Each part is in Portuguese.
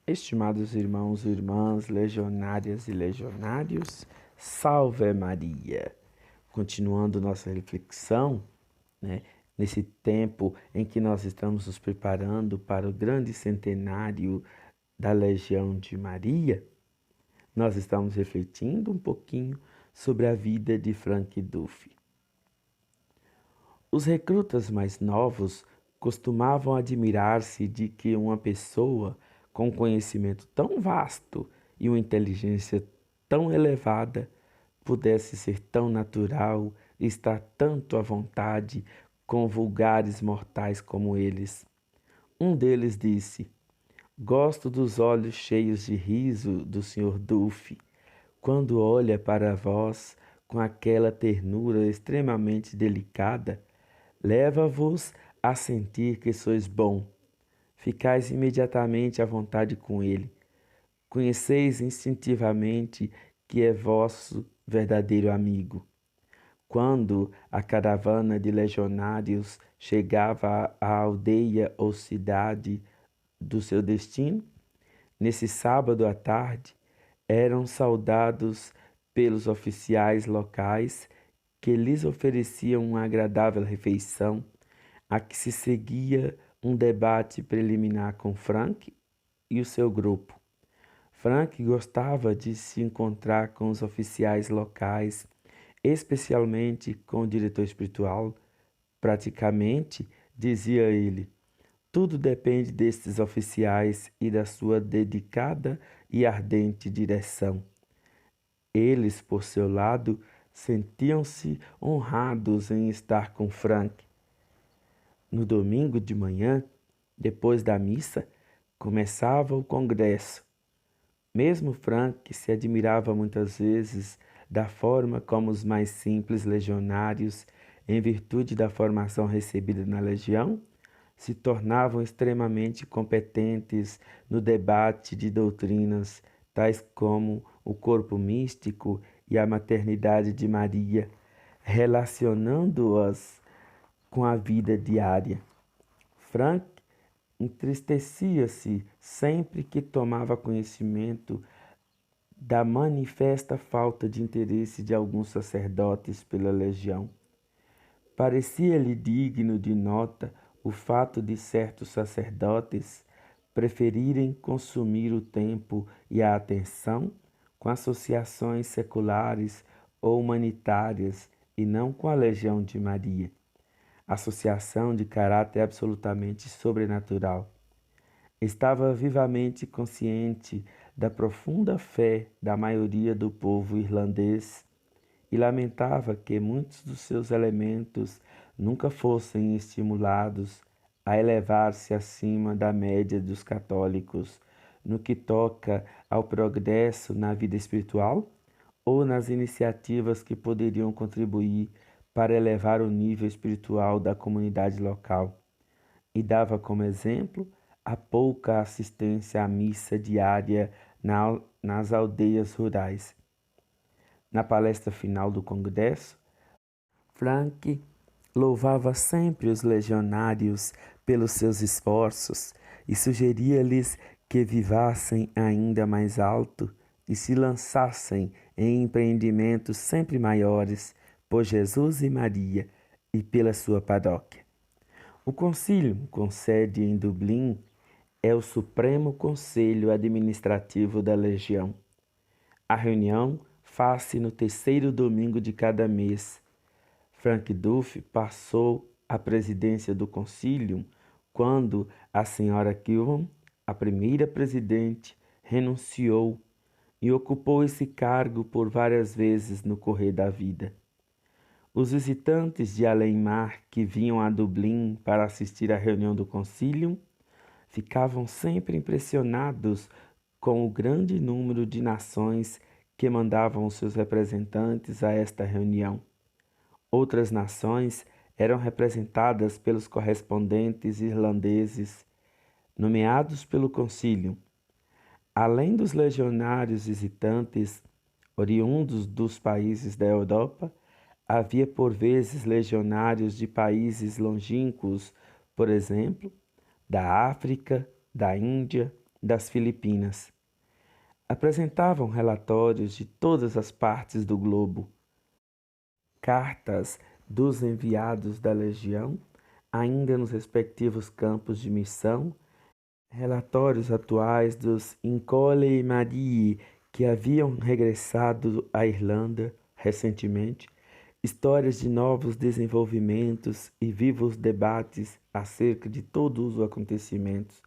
Estimados irmãos e irmãs, legionárias e legionários, salve Maria! Continuando nossa reflexão, nesse tempo em que nós estamos nos preparando para o grande centenário da Legião de Maria, nós estamos refletindo um pouquinho sobre a vida de Frank Duffy. Os recrutas mais novos costumavam admirar-se de que uma pessoa com um conhecimento tão vasto e uma inteligência tão elevada pudesse ser tão natural e estar tanto à vontade com vulgares mortais como eles. Um deles disse: "Gosto dos olhos cheios de riso do Sr. Duffy, quando olha para vós com aquela ternura extremamente delicada. Leva-vos a sentir que sois bom. Ficais imediatamente à vontade com ele. Conheceis instintivamente que é vosso verdadeiro amigo." Quando a caravana de legionários chegava à aldeia ou cidade do seu destino, nesse sábado à tarde, eram saudados pelos oficiais locais que lhes ofereciam uma agradável refeição, a que se seguia um debate preliminar com Frank e o seu grupo. Frank gostava de se encontrar com os oficiais locais, especialmente com o diretor espiritual. Praticamente, dizia ele, tudo depende destes oficiais e da sua dedicada e ardente direção. Eles, por seu lado, sentiam-se honrados em estar com Frank. No domingo de manhã, depois da missa, começava o congresso. Mesmo Frank se admirava muitas vezes da forma como os mais simples legionários, em virtude da formação recebida na legião, se tornavam extremamente competentes no debate de doutrinas, tais como o corpo místico e a maternidade de Maria, relacionando-as com a vida diária. Frank entristecia-se sempre que tomava conhecimento da manifesta falta de interesse de alguns sacerdotes pela legião. Parecia-lhe digno de nota o fato de certos sacerdotes preferirem consumir o tempo e a atenção com associações seculares ou humanitárias e não com a Legião de Maria, associação de caráter absolutamente sobrenatural. Estava vivamente consciente da profunda fé da maioria do povo irlandês e lamentava que muitos dos seus elementos nunca fossem estimulados a elevar-se acima da média dos católicos no que toca ao progresso na vida espiritual ou nas iniciativas que poderiam contribuir para elevar o nível espiritual da comunidade local. E dava como exemplo a pouca assistência à missa diária nas aldeias rurais. Na palestra final do congresso, Frank louvava sempre os legionários pelos seus esforços e sugeria-lhes que vivassem ainda mais alto e se lançassem em empreendimentos sempre maiores por Jesus e Maria e pela sua paróquia. O concílio, com sede em Dublin, é o Supremo Conselho Administrativo da Legião. A reunião faz-se no terceiro domingo de cada mês. Frank Duffy passou a presidência do concílio quando a senhora Kilvan, a primeira presidente, renunciou e ocupou esse cargo por várias vezes no correr da vida. Os visitantes de além-mar que vinham a Dublin para assistir à reunião do concílio ficavam sempre impressionados com o grande número de nações que mandavam os seus representantes a esta reunião. Outras nações eram representadas pelos correspondentes irlandeses, nomeados pelo concílio. Além dos legionários visitantes, oriundos dos países da Europa, havia por vezes legionários de países longínquos, por exemplo, da África, da Índia, das Filipinas. Apresentavam relatórios de todas as partes do globo, cartas dos enviados da legião, ainda nos respectivos campos de missão, relatórios atuais dos Incole Marie que haviam regressado à Irlanda recentemente, histórias de novos desenvolvimentos e vivos debates acerca de todos os acontecimentos.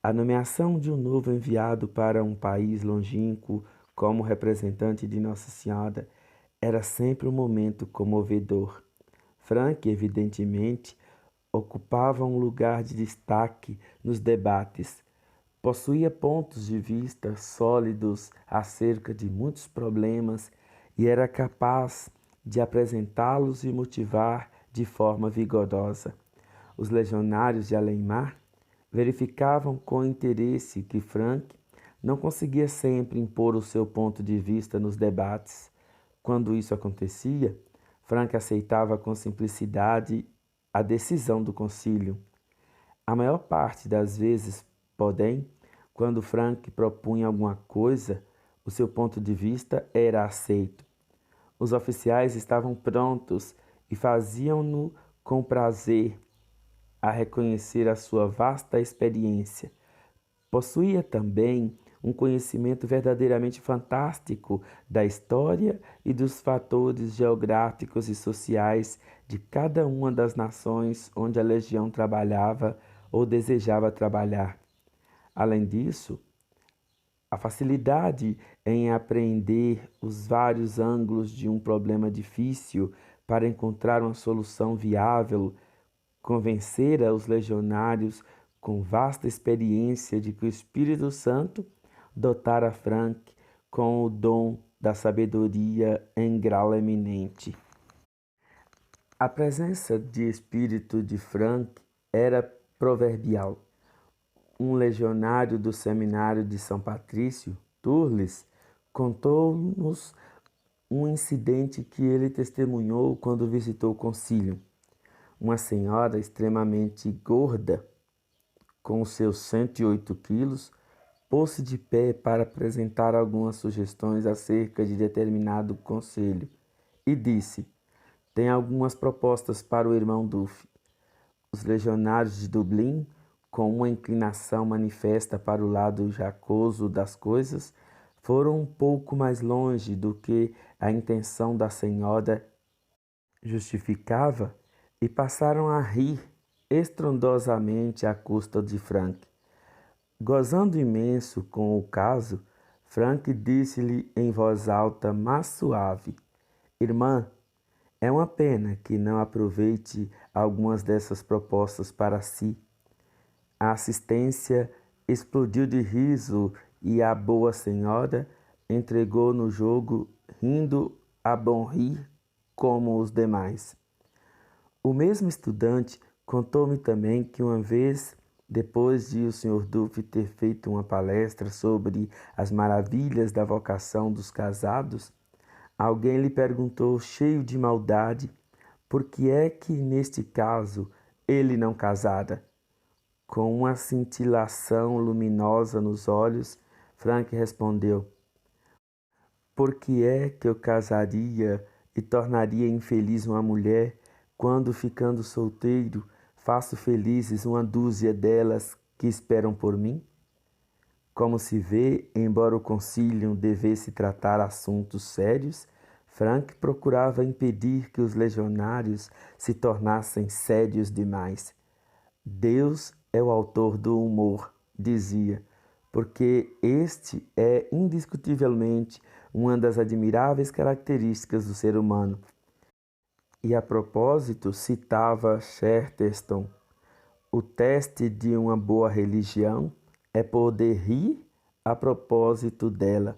A nomeação de um novo enviado para um país longínquo como representante de Nossa Senhora era sempre um momento comovedor. Frank, evidentemente, ocupava um lugar de destaque nos debates. Possuía pontos de vista sólidos acerca de muitos problemas e era capaz de apresentá-los e motivar de forma vigorosa. Os legionários de Além-Mar verificavam com interesse que Frank não conseguia sempre impor o seu ponto de vista nos debates. Quando isso acontecia, Frank aceitava com simplicidade a decisão do concílio. A maior parte das vezes, porém, quando Frank propunha alguma coisa, o seu ponto de vista era aceito. Os oficiais estavam prontos e faziam-no com prazer a reconhecer a sua vasta experiência. Possuía também um conhecimento verdadeiramente fantástico da história e dos fatores geográficos e sociais de cada uma das nações onde a legião trabalhava ou desejava trabalhar. Além disso, a facilidade em apreender os vários ângulos de um problema difícil para encontrar uma solução viável convencera os legionários com vasta experiência de que o Espírito Santo dotara Frank com o dom da sabedoria em grau eminente. A presença de espírito de Frank era proverbial. Um legionário do seminário de São Patrício, Turles, contou-nos um incidente que ele testemunhou quando visitou o concílio. Uma senhora extremamente gorda, com seus 108 quilos, pôs-se de pé para apresentar algumas sugestões acerca de determinado conselho e disse: tem algumas propostas para o irmão Duff. Os legionários de Dublin, com uma inclinação manifesta para o lado jacoso das coisas, foram um pouco mais longe do que a intenção da senhora justificava e passaram a rir estrondosamente à custa de Frank. Gozando imenso com o caso, Frank disse-lhe em voz alta, mas suave: Irmã, é uma pena que não aproveite algumas dessas propostas para si. A assistência explodiu de riso e a boa senhora entregou no jogo, rindo a bom rir como os demais. O mesmo estudante contou-me também que uma vez, depois de o Sr. Duff ter feito uma palestra sobre as maravilhas da vocação dos casados, alguém lhe perguntou, cheio de maldade, por que é que, neste caso, ele não casara. Com uma cintilação luminosa nos olhos, Frank respondeu: por que é que eu casaria e tornaria infeliz uma mulher quando, ficando solteiro, faço felizes uma dúzia delas que esperam por mim? Como se vê, embora o concílio devesse tratar assuntos sérios, Frank procurava impedir que os legionários se tornassem sérios demais. Deus é o autor do humor, dizia, porque este é indiscutivelmente uma das admiráveis características do ser humano. E a propósito citava Chesterton: o teste de uma boa religião é poder rir a propósito dela.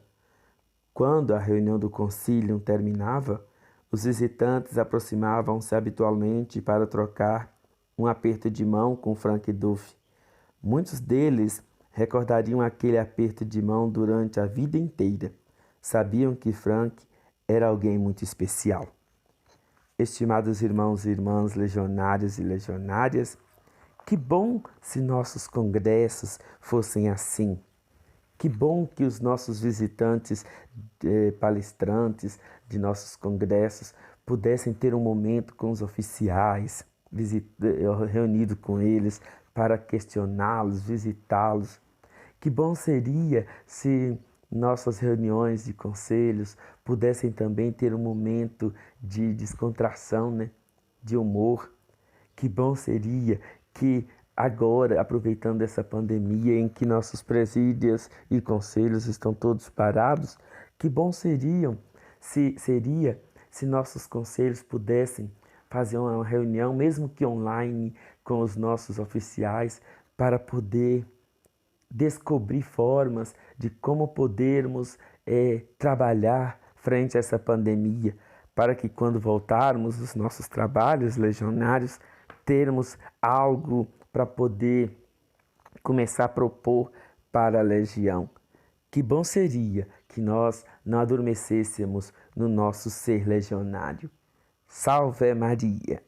Quando a reunião do concílio terminava, os visitantes aproximavam-se habitualmente para trocar um aperto de mão com Frank Duff. Muitos deles recordariam aquele aperto de mão durante a vida inteira. Sabiam que Frank era alguém muito especial. Estimados irmãos e irmãs legionários e legionárias, Que bom se nossos congressos fossem assim. Que bom que os nossos visitantes, palestrantes de nossos congressos pudessem ter um momento com os oficiais, reunido com eles para questioná-los, visitá-los. Que bom seria se nossas reuniões de conselhos pudessem também ter um momento de descontração, né? De humor. Que bom seria que agora, aproveitando essa pandemia em que nossos presídios e conselhos estão todos parados, que bom seria se nossos conselhos pudessem fazer uma reunião, mesmo que online, com os nossos oficiais, para poder descobrir formas de como podermos trabalhar frente a essa pandemia, para que quando voltarmos os nossos trabalhos legionários, termos algo para poder começar a propor para a legião. Que bom seria que nós não adormecêssemos no nosso ser legionário. Salve Maria!